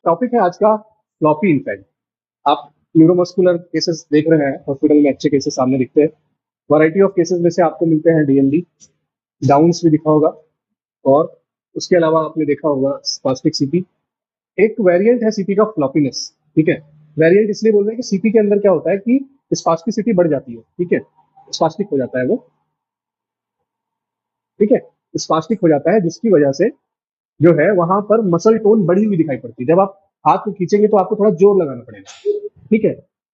Topic है आज का फ्लॉपी इन्फेंट। आप न्यूरोमस्कुलर केसेस देख रहे हैं, हॉस्पिटल में अच्छे केसेस सामने दिखते हैं। वैरायटी ऑफ केसेस में से आपको मिलते हैं डीएमडी, डाउन्स भी दिखा होगा, और उसके अलावा आपने देखा होगा स्पास्टिक सीपी। एक वेरिएंट है सीपी का फ्लॉपीनेस। ठीक है, वेरिएंट इसलिए बोल रहे हैं कि सीपी के अंदर क्या होता है कि स्पास्टिसिटी बढ़ जाती है। ठीक है, स्पास्टिक हो जाता है वो। ठीक है, स्पास्टिक हो जाता है जिसकी वजह से जो है वहां पर मसल टोन बढ़ी हुई दिखाई पड़ती है। जब आप हाथ को खींचेंगे तो आपको थोड़ा जोर लगाना पड़ेगा। ठीक है,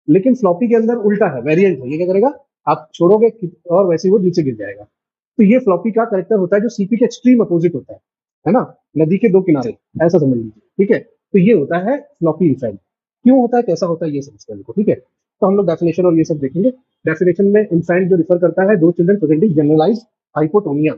लेकिन फ्लॉपी के अंदर उल्टा है, वेरिएंट है। ये क्या करेगा, आप छोड़ोगे और वैसे ही वो नीचे गिर जाएगा। तो ये फ्लॉपी का करेक्टर होता है जो सीपी के एक्सट्रीम अपोजिट होता है ना। नदी के दो किनारे, ऐसा समझ लीजिए। ठीक है, तो ये होता है फ्लॉपी इफेक्ट। क्यों होता है, कैसा होता है, ये समझते हैं। ठीक है, तो हम लोग डेफिनेशन और ये सब देखेंगे। डेफिनेशन में इन्फेंट जो रिफर करता है दो चिल्ड्रन प्रेजेंटिंग जनरलाइज हाइपोटोनिया।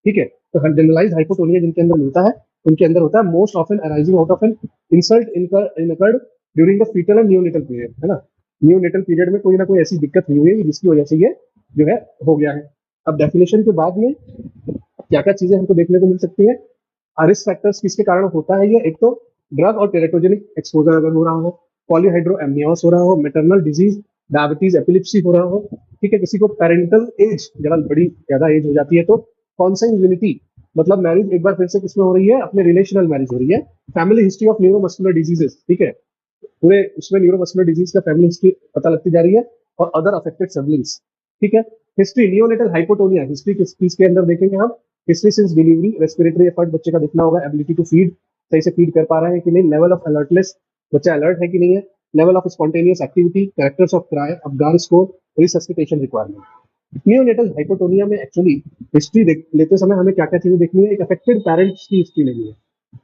ठीक है, तो जनरलाइज हाइपोटोनिया जिनके अंदर मिलता है उनके अंदर होता है most often arising out of an insult incurred during the fetal and neonatal period, है ना। न्यूनेटल पीरियड में कोई ना कोई ऐसी दिक्कत हुई है जिसकी वजह से ये जो है हो गया है। अब डेफिनेशन के बाद में क्या क्या चीजें हमको देखने को मिल सकती है। रिस्क फैक्टर्स किसके कारण होता है ये, एक तो ड्रग और टेरेटोजेनिक एक्सपोजर अगर हो रहा हो, पॉलीहाइड्रोएमनियोस हो रहा हो, मेटरनल डिजीज, डायबिटीज, एपिलिप्सी हो रहा हो। ठीक है, किसी को पेरेंटल एज जरा बड़ी ज्यादा एज हो जाती है तो कॉन्सेंग्यूनिटी, मतलब मैरिज एक बार फिर से किसमें हो रही है, अपने रिलेशनल मैरिज हो रही है। Family history of neuromuscular diseases. ठीक है, पूरे उसमें न्यूरोमस्कुलर डिजीज का फैमिली हिस्ट्री पता लगती जा रही है, और अदर अफेक्टेड सिबलिंग्स। ठीक है, हिस्ट्री नियोनेटल हाइपोटोनिया, हिस्ट्री किस चीज के अंदर देखेंगे हम, history since delivery, respiratory effort बच्चे का देखना होगा, एबिलिटी टू फीड, सही से फीड कर पा रहे हैं कि नहीं, लेवल ऑफ अलर्टनेस, बच्चा अलर्ट है कि नहीं है, level of spontaneous activity, characters of cry, Apgar score, resuscitation requirement. Neonatal hypotonia में एक्चुअली हिस्ट्री लेते समय हमें क्या क्या चीजें देखनी है, एक अफेक्टेड पेरेंट्स की हिस्ट्री लेनी है।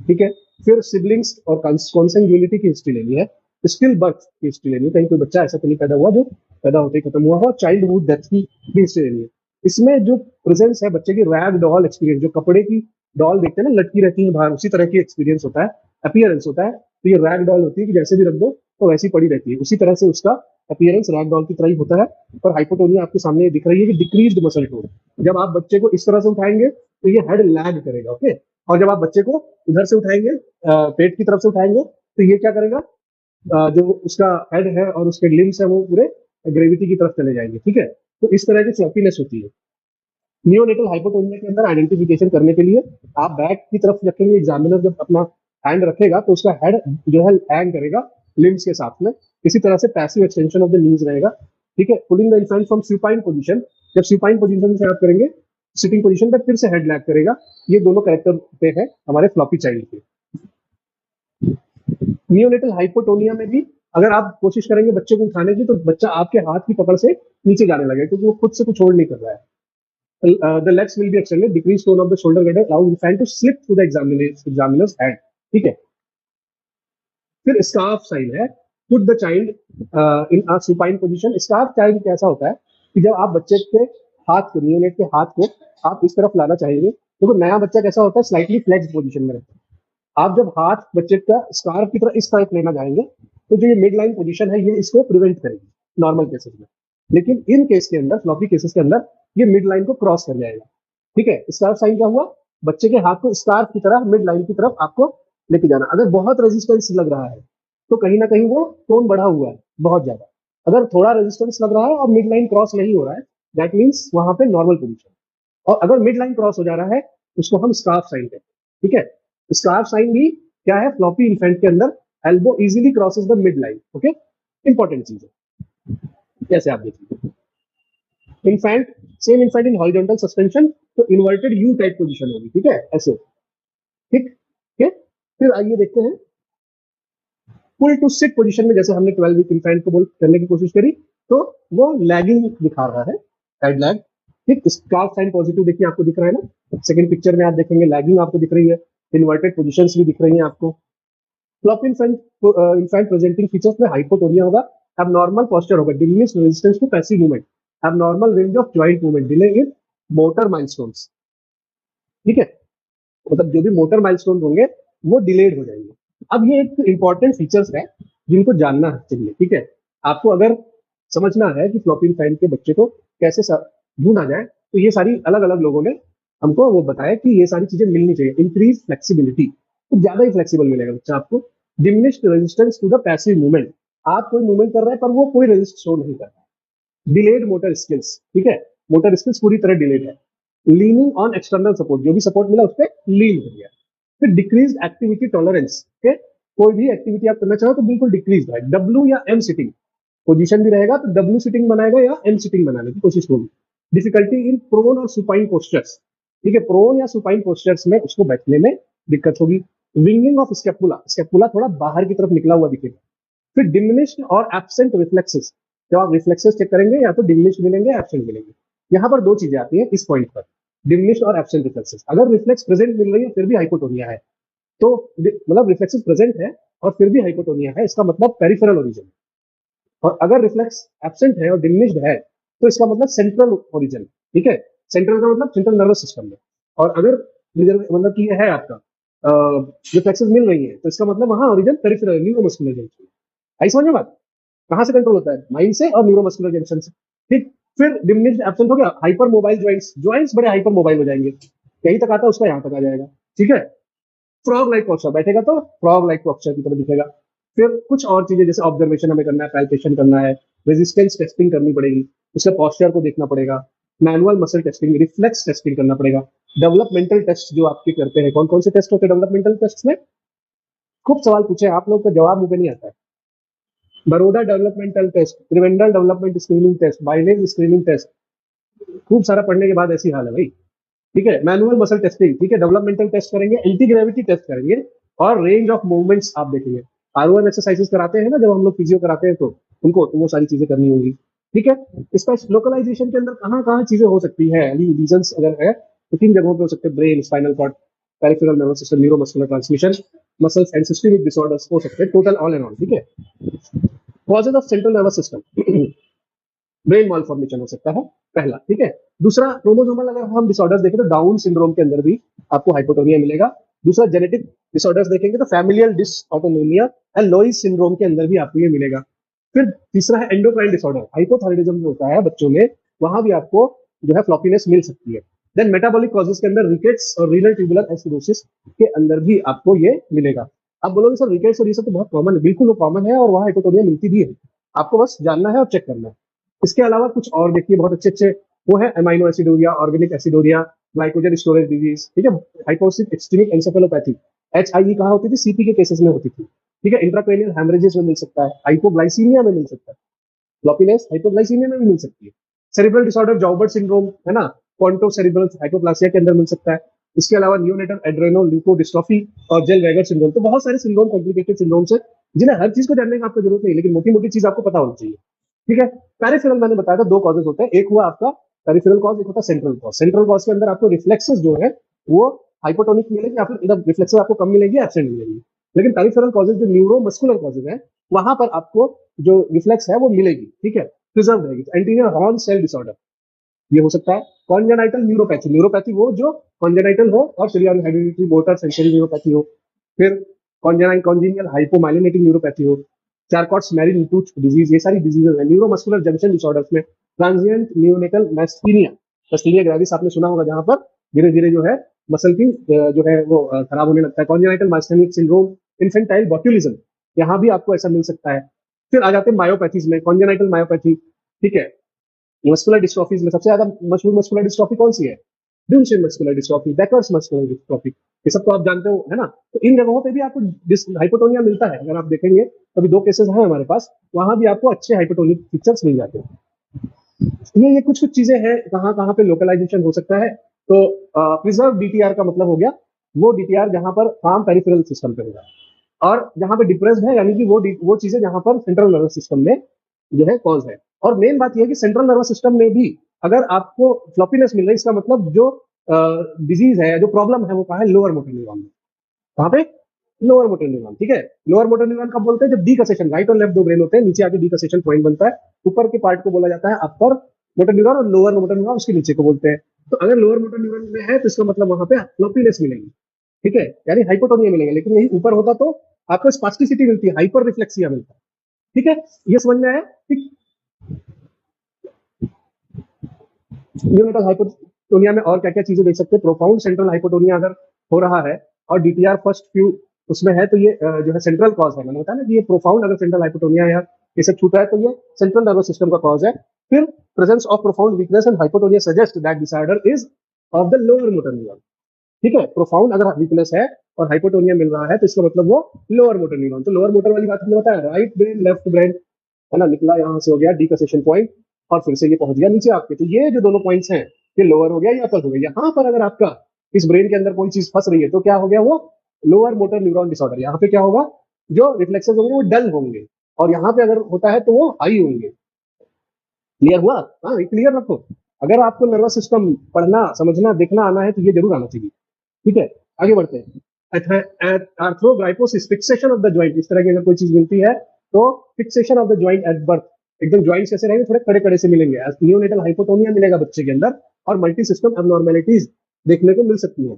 ठीक है, फिर सिबलिंग्स और कॉन्सेंग्यूनिटी की हिस्ट्री लेनी है, स्टिल बर्थ की हिस्ट्री लेनी है, कहीं कोई बच्चा ऐसा तो नहीं पैदा हुआ जो पैदा होते ही खत्म हुआ हो, चाइल्डहुड डेथ की भी हिस्ट्री लेनी है। इसमें जो प्रेजेंस है बच्चे की रैग डॉल एक्सपीरियंस, जो कपड़े की डॉल देखते हैं ना लटकी रहती है बाहर, उसी तरह की एक्सपीरियंस होता है, अपीयरेंस होता है। तो ये रैग डॉल होती है कि जैसे भी रख दो तो वैसी पड़ी रहती है, उसी तरह से उसका अपीयरेंस रैग डॉल की तरह ही होता है। और हाइपोटोनिया आपके सामने दिख रही है कि डिक्रीज्ड मसल टोन। जब आप बच्चे को इस तरह से उठाएंगे तो ये हेड लैग करेगा। ओके, और जब आप बच्चे को उधर से उठाएंगे, पेट की तरफ से उठाएंगे, तो ये क्या करेगा, जो उसका हेड है और उसके लिम्स है वो पूरे ग्रेविटी की तरफ चले जाएंगे। ठीक है, तो इस तरह की फ्लॉपीनेस होती है। नियोनेटल हाइपोटोनिया के अंदर आइडेंटिफिकेशन करने के लिए आप बैक की तरफ रखेंगे, एग्जामिनर जब अपना हैंड रखेगा तो उसका हेड जो है हैंग करेगा लिम्स के साथ में, इसी तरह से passive extension of the knees रहेगा। ठीक है, pulling the infant from supine position, जब सुपाइन पोजीशन से आप करेंगे सिटिंग पोजीशन पर फिर से हेड लैग करेगा। ये दोनों कैरेक्टर पे है हमारे फ्लॉपी चाइल्ड के। नियोनेटल हाइपोटोनिया में भी अगर आप कोशिश करेंगे बच्चे को उठाने की तो बच्चा आपके हाथ की पकड़ से नीचे जाने लगेगा, क्योंकि वो खुद से कुछ होल्ड नहीं कर रहा है। The legs will be extended, decreased tone of the shoulder girdle allows infant to slip through the examiner's hand. ठीक है, फिर स्कार्फ साइन है, put the child in a supine position. Scarf sign कैसा होता है कि जब आप बच्चे के हाथ को, नियोनेट के हाथ को आप इस तरफ लाना चाहेंगे, देखो नया बच्चा कैसा होता है, स्लाइटली फ्लेक्स पोजीशन में रहता है। आप जब हाथ बच्चे का स्कार्फ की तरह इस तरफ लेना चाहेंगे तो जो ये मिड लाइन पोजीशन है ये इसको प्रिवेंट करेगी नॉर्मल केसेस में। लेकिन इन केस के अंदर, फ्लॉपी केसेस के अंदर, ये मिड लाइन को क्रॉस कर जाएगा। ठीक है, स्कार्फ साइन क्या हुआ, बच्चे के हाथ को स्कार्फ की तरह मिड लाइन की तरफ आपको लेके जाना। अगर बहुत रेजिस्टेंस लग रहा है तो कहीं ना कहीं वो टोन बढ़ा हुआ है बहुत ज्यादा। अगर थोड़ा रेजिस्टेंस लग रहा है और मिड लाइन क्रॉस नहीं हो रहा है, दैट मीन्स वहां पे नॉर्मल पोजीशन। और अगर मिड लाइन क्रॉस हो जा रहा है उसको हम स्कार्फ साइन कहते हैं। ठीक है, स्कार्फ साइन भी क्या है, फ्लॉपी इन्फेंट के अंदर elbow easily crosses the mid line. Okay, important चीज है, कैसे आप देखिए infant, same infant in horizontal suspension, तो इन्वर्टेड यू टाइप पोजीशन होगी। ठीक है, ऐसे। ठीक है, फिर आइए देखते हैं पुल टू सिट पोजीशन में, जैसे हमने 12 वीक इन्फेंट को करने की कोशिश करी तो वो लैगिंग दिखा रहा है, साइड लैग। ठीक, स्कार्फ साइन पॉजिटिव देखिए आपको दिख रहा है ना, सेकंड पिक्चर में आप देखेंगे लैगिंग आपको दिख रही है, इन्वर्टेड पोजीशंस भी दिख रही हैं आपको। फ्लॉपी इन्फेंट प्रेजेंटिंग फीचर्स में हाइपोटोनिया होगा, abnormal posture होगा, diminished resistance to passive movement, abnormal range of joint movement, delay in motor milestones। ठीक है, मतलब जो भी मोटर माइलस्टोन होंगे वो डिलेड हो जाएंगे। अब ये एक इंपॉर्टेंट फीचर्स है जिनको जानना चाहिए। ठीक है, आपको अगर समझना है कि फ्लॉपी इन्फेंट के बच्चे को कैसे ढूंढा जाए तो ये सारी अलग अलग लोगों ने हमको वो बताया कि ये सारी चीजें मिलनी चाहिए। इंक्रीज फ्लेक्सिबिलिटी, तो ज्यादा ही फ्लेक्सिबल मिलेगा बच्चा आपको, diminished resistance to the passive movement, आप कोई मूवमेंट कर रहे हैं पर वो कोई रेजिस्ट शो नहीं कर रहा। डिलेड मोटर स्किल्स, ठीक है, मोटर स्किल्स पूरी तरह डिलेड है। लीनिंग ऑन एक्सटर्नल सपोर्ट, जो भी सपोर्ट मिला उस पर लीन हो गया। फिर डिक्रीज एक्टिविटी टॉलरेंस, ठीक है, कोई भी एक्टिविटी आप करना चाहो तो बिल्कुल डिक्रीज है। डब्ल्यू या एम सिटिंग, पोजीशन भी रहेगा तो डब्ल्यू सिटिंग बनाएगा या एम सिटिंग बनाने की कोशिश होगी। डिफिकल्टी इन प्रोन और सुपाइन पोस्चर्स, ठीक है, प्रोन या सुपाइन पोस्चर्स में उसको बैठने में दिक्कत होगी। विंगिंग ऑफ स्केपुला, स्केपुला थोड़ा बाहर की तरफ निकला हुआ दिखेगा। फिर डिमिनिश्ड और एब्सेंट रिफ्लेक्सेस, जब आप रिफ्लेक्सेस चेक करेंगे या तो डिमिनिश्ड मिलेंगे एब्सेंट मिलेंगे। यहाँ पर दो चीजें आती हैं इस पॉइंट पर, डिमिनिश्ड और एब्सेंट रिफ्लेक्सेस। अगर रिफ्लेक्स प्रेजेंट मिल रही है फिर भी हाइपोटोनिया है, तो मतलब रिफ्लेक्सेस प्रेजेंट है और फिर भी हाइपोटोनिया है, इसका मतलब पेरिफेरल ओरिजिन। और अगर रिफ्लेक्स एब्सेंट है और डिमिनिश्ड है तो इसका मतलब सेंट्रल ओरिजिन, ठीक है, सेंट्रल का मतलब सेंट्रल नर्वस सिस्टम में। और अगर मतलब कि ये है आपका रिफ्लेक्सेस मिल रही है तो इसका मतलब वहां ओरिजिन पेरिफेरल न्यूरोमस्कुलर जंक्शन। आई समझ में बात? कहां से कंट्रोल होता है? माइंड से और न्यूरोमस्कुलर जंक्शन से, ठीक। फिर डिमिनिश्ड एब्सेंट हो गया, हाइपर मोबाइल ज्वाइंट्स, ज्वाइंट्स बड़े हाइपर मोबाइल हो जाएंगे, यहीं तक आता है उसका यहां तक आ जाएगा, ठीक है। फ्रॉग लाइक पॉस्चर, बैठेगा तो फ्रॉग लाइक पॉस्चर की तरह दिखेगा। फिर कुछ और चीजें जैसे ऑब्जर्वेशन हमें करना है, पैल्पेशन करना है, रेजिस्टेंस टेस्टिंग करनी पड़ेगी, उसके पॉस्चर को देखना पड़ेगा, manual muscle testing, reflex testing करना पड़ेगा। डेवलपमेंटल टेस्ट जो आपके करते हैं, कौन कौन से टेस्ट होते हैं डेवलपमेंटल टेस्ट में? खूब सवाल पूछे आप लोग का जवाब मुझे नहीं आता है। Baroda developmental test, Trivandrum development screening test, Bayley's screening test, खूब सारा पढ़ने के बाद ऐसी हाल है भाई, ठीक है। मैनुअल मसल टेस्टिंग, ठीक है, डेवलपमेंटल टेस्ट करेंगे, एंटी ग्रेविटी टेस्ट करेंगे, और रेंज ऑफ मूवमेंट्स आप देखेंगे। आरओएम एक्सरसाइजेस कराते हैं ना जब हम लोग फिजियो कराते हैं तो उनको तो वो सारी चीजें करनी होगी, ठीक है। इसका लोकलाइजेशन के अंदर कहाँ कहाँ चीजें हो सकती है, रीजन अगर है तो तीन जगहों पे हो सकते हैं, brain, spinal cord, peripheral nervous system, neuromuscular transmission, muscles and systemic disorders हो सकते हैं, टोटल ऑल एंड ऑल, ठीक है। Causes of central nervous system, brain malformation हो सकता है पहला, ठीक है। दूसरा क्रोमोसोमल अगर हम डिसऑर्डर्स देखें तो डाउन सिंड्रोम के अंदर भी आपको हाइपोटोनिया मिलेगा। दूसरा जेनेटिक डिसऑर्डर्स देखेंगे तो फैमिलियल डिसऑटोनोमिया एंड लोइस सिंड्रोम के अंदर भी आपको ये मिलेगा। फिर तीसरा है एंडोक्राइन डिसऑर्डर, हाइपोथायराइडिज्म जो होता है बच्चों में, वहां भी आपको जो है फ्लॉपीनेस मिल सकती है। देन मेटाबॉलिक कॉजेज के अंदर रिकेट्स और रीनल ट्यूबुलर एसिडोसिस के अंदर भी आपको ये मिलेगा। आप बोलोगे सर रिकेट्स और ये सब तो बहुत कॉमन है, बिल्कुल वो कॉमन है और वहां हाइपोटोनिया मिलती भी है, आपको बस जानना है और चेक करना है। इसके अलावा कुछ और देखिए बहुत अच्छे अच्छे वो है, amino aciduria, organic aciduria, glycogen storage disease, ठीक है, हाइपोक्सिक एक्सट्रीमिक एंसेफेलोपैथी, एचआईई कहाँ होती थी? सीपी के केसेस में होती थी, ठीक है। इंट्राक्रेनियल हेमरेजेस में मिल सकता है, हाइपोग्लाइसीमिया में मिल सकता है, फ्लॉपीनेस हाइपोग्लाइसीमिया में भी मिल सकती है। सेरिब्रल डिसऑर्डर जॉबर्ट सिंड्रोम है ना, पॉन्टो सेरिब्रल हाइपोप्लासिया के अंदर मिल सकता है। इसके अलावा नियोनेटल एड्रेनो ल्यूकोडिस्ट्रोफी और जेल वैगर सिंड्रोम, तो बहुत सारे सिंड्रोम, कॉम्प्लिकेटेड सिंड्रोम से जिन्हें हर चीज को जानने की आपको जरूरत नहीं, लेकिन मोटी मोटी चीज आपको पता होनी चाहिए, ठीक है। पेरिफेरल मैंने बताया था दो कॉजेज होते हैं, एक हुआ आपका पेरिफेरल कॉज, एक होता है सेंट्रल कॉज। सेंट्रल कॉज के अंदर आपको रिफ्लेक्सेस जो है वो हाइपोटोनिक मिलेगी या फिर इधर रिफ्लेक्सेस आपको कम मिलेगी, एब्सेंट मिलेगी। लेकिन पेरिफेरल कॉजेज जो न्यूरोमस्कुलर कॉजेज है वहां पर आपको जो रिफ्लेक्स है वो मिलेगी, ठीक है, प्रिजर्व रहेगी। एंटीरियर हॉर्न सेल डिसऑर्डर ये हो सकता है। कॉन्जेनाइटल न्यूरोपैथी, न्यूरोपैथी वो जो कॉन्जेनाइटल हो और हेरिडिटरी मोटर सेंसरी न्यूरोपैथी हो। फिर कॉन्जेनियल हाइपोमाइलिनेटिंग न्यूरोपैथी हो। चारकॉट्स मैरिन टूथ डिजीज, ये सारी डिजीजेज है। न्यूरोमस्कुलर जंक्शन डिसऑर्डर्स में ट्रांजिएंट न्यूनेटल मैस्थीनिया, मैस्थीनिया ग्रेविस आपने सुना होगा, जहां पर धीरे धीरे जो है मसल की जो है वो खराब होने लगता है। कॉन्जेनाइटल माइस्थेनिक सिंड्रोम, इन्फेंटाइल बॉट्यूलिज्म, यहाँ भी आपको ऐसा मिल सकता है। फिर आ जाते हैं मायोपैथीज में, कॉन्जेनाइटल मायोपैथी, ठीक है। मस्कुलर डिस्ट्रॉफीज में सबसे ज्यादा मशहूर मस्कुलर डिस्ट्रॉफी कौन सी है? Duchenne muscular dystrophy, Becker's muscular dystrophy, ये सब तो आप जानते हो है ना। तो इन जगहों पे भी आपको हाइपोटोनिया मिलता है, अगर आप देखेंगे अभी दो केसेस हैं हमारे पास, वहां भी आपको अच्छे हाइपोटोनिक पिक्चर्स मिल जाते हैं। ये कुछ कुछ चीजें हैं कहाँ कहाँ पे लोकलाइजेशन हो सकता है। तो प्रिजर्व डीटीआर का मतलब हो गया वो डीटीआर जहां पर काम पेरिफेरल सिस्टम पे होगा, और जहां पे डिप्रेस्ड है यानी कि वो चीजें जहां पर सेंट्रल नर्वस सिस्टम में जो है कॉज है। और मेन बात यह है कि सेंट्रल नर्वस सिस्टम में भी अगर आपको फ्लॉपीनेस मिल रही है, इसका मतलब जो डिजीज है, जो प्रॉब्लम है, वो कहा है लोअर मोटर न्यूरॉन में। कहाँ पे? लोअर मोटर न्यूरॉन, ठीक है। लोअर मोटर न्यूरॉन कब बोलते हैं? जब डीकसेशन, राइट और लेफ्ट दो ब्रेन होते हैं, नीचे आके डीकसेशन पॉइंट बनता है, ऊपर के पार्ट को बोला जाता है अपर मोटर न्यूरॉन और लोअर मोटर न्यूरॉन उसके नीचे को बोलते हैं। तो अगर लोअर मोटर न्यूरॉन में है तो इसका मतलब वहां पे फ्लॉपीनेस मिलेगी, ठीक है, यानी हाइपोटोनिया मिलेगा। लेकिन यही ऊपर होता तो आपको स्पास्टिसिटी मिलती है, हाइपर रिफ्लेक्सिया मिलता है, ठीक है। ये समझ में आया? ठीक। न्यूनेटल हाइपोटोनिया में और क्या क्या चीजें देख सकते हैं? प्रोफाउंड सेंट्रल हाइपोटोनिया अगर हो रहा है और डीटीआर फर्स्ट फ्यू उसमें है, तो ये जो है सेंट्रल कॉज है। मैंने बताया ना कि ये प्रोफाउंड अगर सेंट्रल हाइपोटोनिया या ये सब छूटा है तो ये सेंट्रल नर्वस सिस्टम का कॉज है। फिर presence of profound weakness and hypotonia suggest that disorder is of the lower motor neuron. ठीक है, प्रोफाउंड अगर वीकनेस है और हाइपोटोनिया मिल रहा है तो इसका मतलब वो लोअर मोटर न्यूरॉन। तो लोअर मोटर वाली बात हमने बताया, राइट ब्रेन लेफ्ट ब्रेन, है ना, निकला यहाँ से हो गया डिकसेशन पॉइंट और फिर से ये पहुंच गया नीचे आपके। तो ये जो दोनों पॉइंट्स हैं, ये लोअर हो गया या अपर हो गया। यहाँ पर अगर आपका इस ब्रेन के अंदर कोई चीज फंस रही है तो क्या हो गया, वो लोअर मोटर न्यूरॉन डिसऑर्डर। यहाँ पे क्या होगा, जो रिफ्लेक्सेस होंगे वो डल होंगे, और यहाँ पे अगर होता है तो वो हाई होंगे। क्लियर हुआ? हाँ, क्लियर रखो। अगर आपको नर्वस सिस्टम पढ़ना समझना देखना आना है तो ये जरूर आना चाहिए। ठीक है, आगे बढ़ते हैं। Arthrogryposis, fixation of the joint. इस तरह की अगर कोई चीज मिलती है तो fixation of the joint at birth, एकदम ज्वाइंट कैसे रहेंगे, थोड़े कड़े कड़े से मिलेंगे। नियोनेटल हाइपोटोनिया मिलेगा बच्चे के अंदर, और मल्टी सिस्टम एबनॉर्मेलिटीज देखने को मिल सकती है।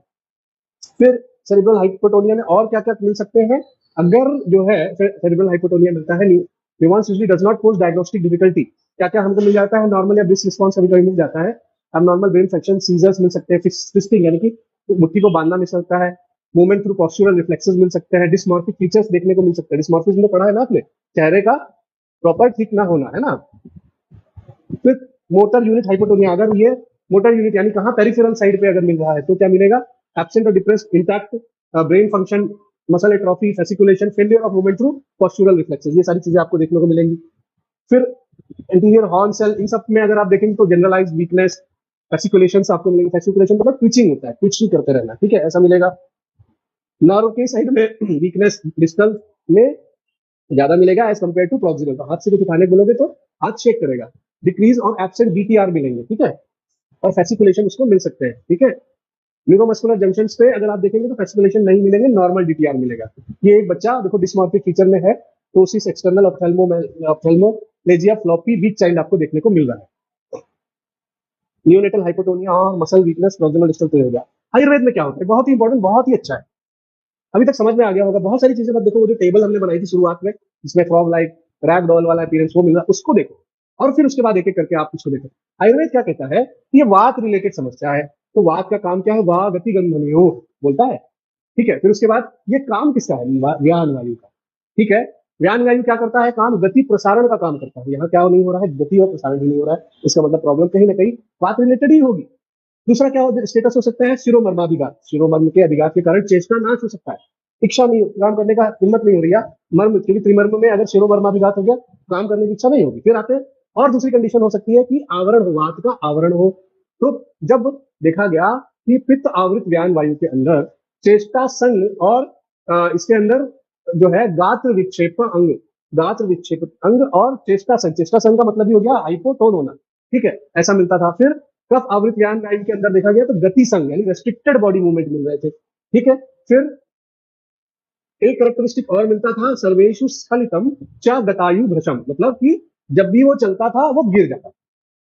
फिर सेरिब्रल हाइपोटोनिया में और क्या क्या मिल सकते हैं, अगर जो है सेरिब्रल हाइपोटोनिया मिलता है, neurons usually does not pose diagnostic difficulty. क्या क्या हमको मिल जाता है, नॉर्मल या ब्रिस्क रिस्पॉन्स कभी कभी मिल जाता है, अबनॉर्मल ब्रेन फंक्शन, सीजर्स मिल सकते हैं, फिस्टिंग यानी कि मुट्ठी को बांधना मिल सकता है, मूवमेंट थ्रू पॉस्चरल रिफ्लेक्सेस मिल सकते हैं, डिस्मॉर्फिक फीचर्स देखने को मिल सकते हैं। डिस्मॉर्फिज्म तो पढ़ा है ना आपने, चेहरे का प्रॉपर ठीक ना होना, है ना। फिर मोटर यूनिट हाइपोटोनिया, अगर ये मोटर यूनिट यानी कहाँ, पेरिफेरल साइड पे अगर मिल रहा है तो क्या मिलेगा, एब्सेंट और depressed intact brain function, muscle atrophy, fasciculation, failure of movement through postural reflexes, ये सारी चीजें आपको देखने को मिलेंगी। फिर इंटीरियर हॉर्न सेल, इन सब में अगर आप देखेंगे तो जनरलाइज वीकनेस, फेसिकुलेशन आपको मिलेंगे। फेसिकुलेशन मतलब ट्विचिंग होता है, ट्विच करते रहना, ठीक है, ऐसा मिलेगा। नर्व के साइड में वीकनेस डिस्टल में ज्यादा मिलेगा एज कम्पेयर टू प्रॉक्सिमल। तो हाथ से कुछ उठाने बोलोगे तो हाथ शेक करेगा। डिक्रीज और एब्सेंट बीटीआर मिलेंगे, ठीक है, और फेसिकुलेशन उसको मिल सकते हैं, ठीक है। न्यूरोमस्कुलर जंक्शन पे अगर आप देखेंगे तो फेसिकुलेशन नहीं मिलेंगे, नॉर्मल डीटीआर मिलेगा। ये एक बच्चा देखो डिस्मॉर्फिक फीचर में है, तो उसी एक्सटर्नल ऑप्थेल्मोप्लेजिया फ्लॉपी वीक चाइल्ड आपको देखने को मिल रहा है। न्यूनेटल हाइपोटोनिया और मसल वीकनेस प्रॉक्सिमल डिस्टल हो गया। आयुर्वेद में क्या होता है, बहुत ही इंपॉर्टेंट, बहुत ही अच्छा है, अभी तक समझ में आ गया होगा। बहुत सारी चीजें मत देखो, वो जो टेबल हमने बनाई थी शुरुआत में जिसमें फ्रॉग लाइक रैग डॉल वाला अपीयरेंस वो मिल रहा, उसको देखो, और फिर उसके बाद एक एक करके आप उसको देखो। आयुर्वेद क्या कहता है, ये वात रिलेटेड समस्या है, तो वात का काम क्या है, वाह गति गंधनियो बोलता है, ठीक है। फिर उसके बाद ये काम किसका है, व्यान वायु का, ठीक है। व्यान वायु क्या करता है काम, गति प्रसारण का काम करता है। यहाँ क्या नहीं हो रहा है, गति और प्रसारण ही नहीं हो रहा है, इसका मतलब प्रॉब्लम कहीं ना कहीं वात रिलेटेड ही होगी। दूसरा क्या स्टेटस हो सकता है, शिरोमर्माभिघात, शिरोमर्म के अधिघात के कारण चेष्टा नाश हो सकता है, इच्छा नहीं, काम करने का हिम्मत नहीं हो रही है, मर्म, क्योंकि त्रिमर्म में अगर शिरोमर्माभिघात हो गया काम करने की इच्छा नहीं होगी। फिर आते हैं, और दूसरी कंडीशन हो सकती है कि आवरण हो, वात का आवरण हो। तो जब देखा गया कि पित्त आवृत व्यान वायु के अंदर चेष्टा संग और इसके अंदर जो है गात्र विक्षेप अंग, गात्र विक्षेप अंग और चेष्टा संग, चेष्टा संग का मतलब ही हो गया हाइपोटोन होना, ठीक है, ऐसा मिलता था। फिर कफ आवृत व्यान वायु के अंदर देखा गया तो गति संग यानी रेस्ट्रिक्टेड बॉडी मूवमेंट मिल रहे थे, ठीक है। फिर एक कैरेक्टरिस्टिक और मिलता था, सर्वेशु स्खलितम च गतायु भ्रशम, मतलब कि जब भी वो चलता था वो गिर जाता,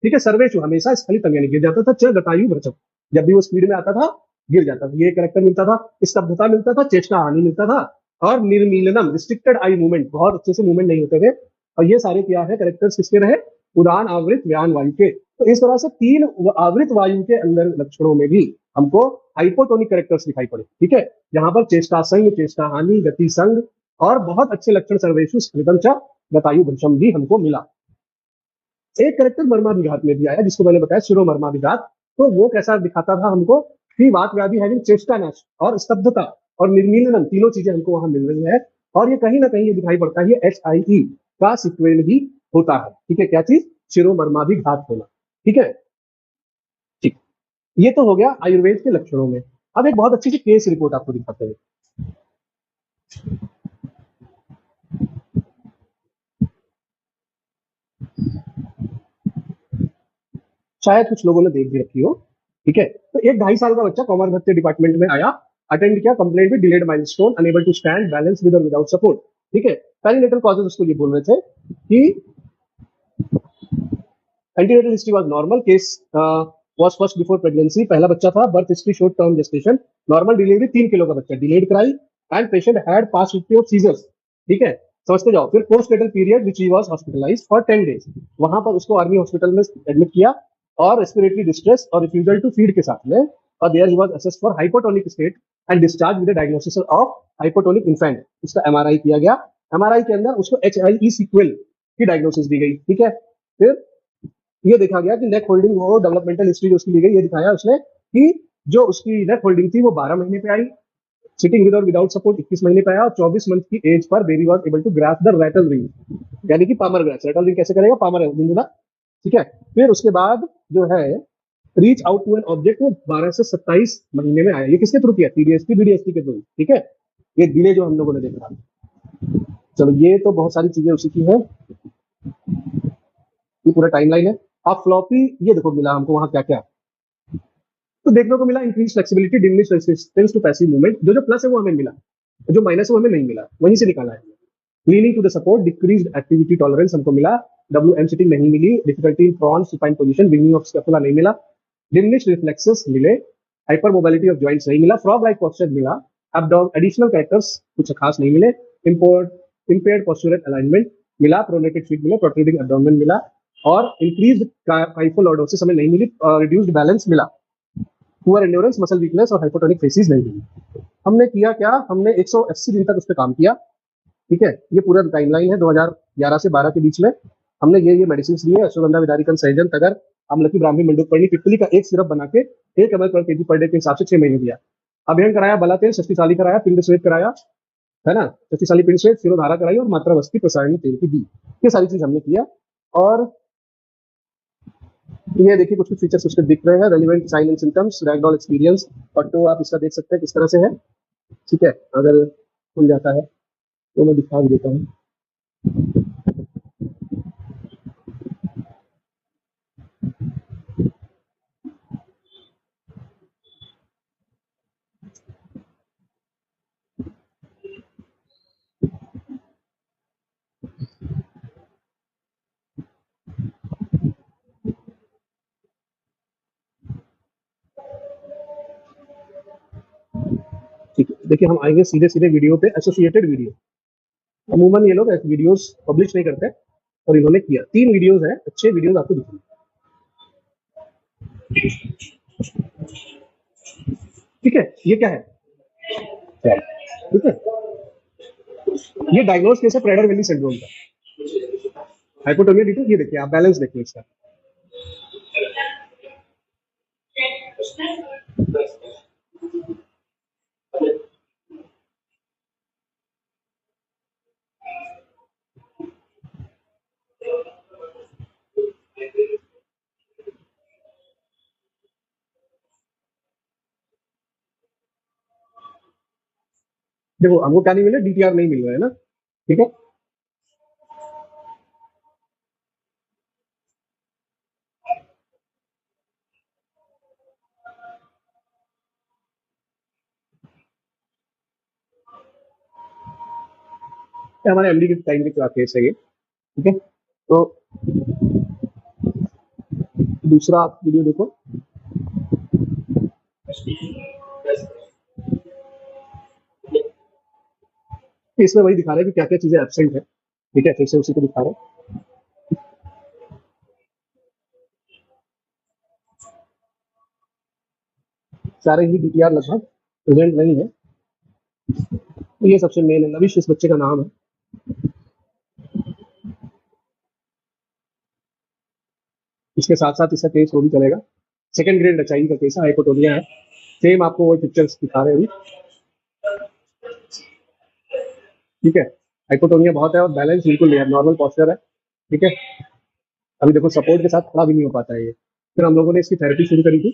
ठीक है। सर्वेशु हमेशा स्खलितम यानी गिर जाता था, च गतायु भ्रशम जब भी वो स्पीड में आता था गिर जाता था। ये कैरेक्टर मिलता था। स्तब्धता मिलता था, चेष्टा हानि मिलता था, और निर्मीलनम रिस्ट्रिक्टेड आई मूवमेंट, बहुत अच्छे से मूवमेंट नहीं होते थे। और ये सारे क्या है कैरेक्टर्स किसके रहे, उड़ान आवृत व्यान वायु के। तो इस तरह से तीन आवृत वायु के अंदर लक्षणों में भी हमको हाइपोटोनिक कैरेक्टर्स दिखाई पड़े, ठीक है। यहाँ पर चेष्टा संग, चेष्टा हानि, गति संग, और बहुत अच्छे लक्षण सर्वेशु स्फलितम च गतायु भ्रशम भी हमको मिला। एक कैरेक्टर मर्माभिघात में भी आया जिसको मैंने बताया शिरोमर्माभिघात। तो वो कैसा दिखाता था हमको कि वात व्याधि हैविंग चेष्टा नाश और स्तब्धता और निर्मीलनम, तीनों चीजें हमको वहां मिल रही है। और ये कहीं ना कहीं ये दिखाई पड़ता है, ये HIE का सिक्वेल भी होता है, ठीक है। क्या चीज, शिरोमर्माभिघात होना, ठीक है, ठीक। ये तो हो गया आयुर्वेद के लक्षणों में। अब एक बहुत अच्छी सी केस रिपोर्ट आपको दिखाते हैं। शायद कुछ लोगों ने देख भी रखी हो, ठीक है। तो एक 2.5 साल का बच्चा कॉमर्स भत्ते डिपार्टमेंट में आया, अटेंड किया, complaint with delayed milestone, unable to stand, balance with और विदाउट सपोर्ट, ठीक है। पेरिनेटल कॉजेज उसको ये बोल रहे थे कि antenatal history was normal, case was first before pregnancy, पहला बच्चा था, birth history short term gestation, normal delivery, 3 kilo का बच्चा, delayed cry and patient had past history of seizures, ठीक है, समझते जाओ। फिर postnatal period which he was hospitalised for 10 days, वहां पर उसको आर्मी हॉस्पिटल में एडमिट किया, और रेस्पिरेटरी डिस्ट्रेस और रिफ्यूजल टू फीड के साथ में, और there he was assessed for hypotonic state and discharge with the diagnosis of hypotonic infant. उसका एमआरआई किया गया, एमआरआई के अंदर उसको एचआईई सीक्वल की डायग्नोसिस दी गई, ठीक है। फिर ये देखा गया कि नेक होल्डिंग वो डेवलपमेंटल हिस्ट्री जो उसकी ली गई, ये दिखाया उसने कि जो उसकी नेक होल्डिंग थी वो 12 महीने पे आई, सिटिंग विद और विदाउट सपोर्ट 21 महीने पे आया, और 24 मंथ की एज पर baby was able to grasp the rattle ring, यानी कि पामर ग्रास। रैटल रिंग कैसे करेगा? पामर रिंग ना, ठीक है। फिर उसके बाद जो है reach out to an object, वो 12 से 27 महीने में आया। ये किसके थ्रू किया? सीडीएसटी बीडीएसटी के थ्रू, ठीक है। ये डिले जो हम लोगों ने देखा, चलो ये तो बहुत सारी चीजें उसी की है, ये पूरा टाइमलाइन है। अब फ्लॉपी ये देखो मिला हमको वहां क्या क्या, तो देखने को मिला increase flexibility, diminish resistance to passive movement. जो जो प्लस है वो हमें मिला, जो माइनस है वो हमें नहीं मिला, वहीं से निकाला है। Leaning to the support, decrease activity tolerance हमको मिला, डब्ल्यू एम सिटिंग नहीं मिली, difficulty in prone supine position, winging of scapula नहीं मिला, डिमिनिश रिफ्लेक्सेस मिले, हाइपर मोबिलिटी ऑफ जॉइंट्स नहीं मिला, फ्रॉग लाइक पोस्चर मिला, एडिशनल कैरेक्टर्स कुछ खास नहीं मिले, इम्पेयर्ड पोस्चरल अलाइनमेंट मिला, प्रोनेटेड फीट मिला, प्रोट्रूडिंग एब्डोमेन मिला, और इंक्रीज्ड काइफोलॉर्डोसिस हमें नहीं मिली, रिड्यूस्ड बैलेंस मिला, पुअर एंड्योरेंस, मसल वीकनेस और हाइपोटोनिक फेसिस नहीं मिली। हमने किया क्या? हमने 180 दिन तक उस पर काम किया, ठीक है। ये पूरा टाइमलाइन है 2011 से 12 के बीच में। हमने ये मेडिसिन ली है, अश्वगंधा, विदारिकन, सहजन, तगर, अमलकी, ब्राह्मी, मंडूकपर्णी, पिप्पली का एक सिरप बना के 1 ml पर केजी पर डे के हिसाब से 6 महीने दिया। अभियान कराया, बला तेल, शक्तिशाली कराया, पिंड श्वेत कराया, है ना, शक्तिशाली पिंड श्वेत, सिरोधारा कराई, और मात्रा वस्ती प्रसारणी तेल की दी। ये सारी चीज हमने किया। और ये देखिए कुछ कुछ फीचर्स उसके दिख रहे हैं, relevant sign and symptoms, ragdoll experience, photo आप इसका देख सकते हैं किस तरह से है, ठीक है। अगर खुल जाता है तो मैं दिखा भी देता हूँ। ठीक है, देखिए हम आएंगे सीधे सीधे वीडियो पे, एसोसिएटेड वीडियो। अमूमन ये लोग ऐसे वीडियोस पब्लिश नहीं करते, और इन्होंने किया। 3 वीडियोस हैं, अच्छे वीडियोस आपको दिखेंगे, ठीक है। ये क्या है? ठीक है, ये डायग्नोज केस है प्रेडर विली सिंड्रोम का, हाइपोटोनिया डी2। ये देखिए आप बैलेंस देखिए इसका, देखो हमको क्या नहीं मिला, डीटीआर नहीं मिल रहा है ना, ठीक है। ये हमारे एमडी के टाइम की केस है ये, ठीक है। तो दूसरा आप वीडियो देखो, इसमें वही दिखा रहे हैं कि क्या क्या चीजें एब्सेंट है, ठीक है। फिर से उसी को दिखा रहे हैं, सारे ही डीटीआर लगभग प्रेजेंट नहीं है। तो ये सबसे मेन है, नविश इस बच्चे का नाम है। इसके साथ साथ इसका केस वो भी चलेगा, सेकंड ग्रेड एचआईवी का केस है, हाइपोटोनिया है। सेम आपको वो पिक्चर्स दिखा रहे हैं अभी, ठीक है। हाइपोटोनिया बहुत है और बैलेंस बिल्कुल नहीं है, नॉर्मल पॉस्चर है, ठीक है। अभी देखो सपोर्ट के साथ खड़ा भी नहीं हो पाता है ये। फिर हम लोगों ने इसकी थेरेपी शुरू करी थी,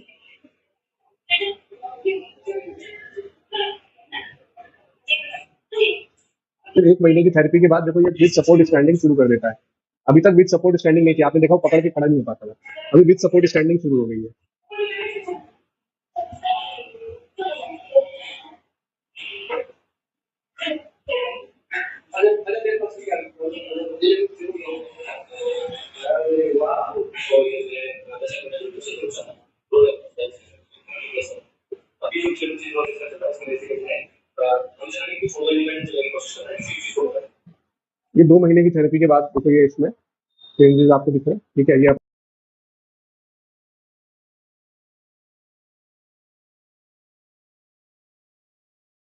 फिर 1 महीने की थेरेपी के बाद देखो ये विद सपोर्ट स्टैंडिंग शुरू कर देता है। अभी तक विद सपोर्ट स्टैंडिंग नहीं थी, आपने देखा पकड़ के खड़ा नहीं हो पाता था, अभी विद सपोर्ट स्टैंडिंग शुरू हो गई है। ये 2 महीने की थेरेपी के बाद देखो ये इसमें चेंजेस आपको दिख रहे हैं, ठीक है। ये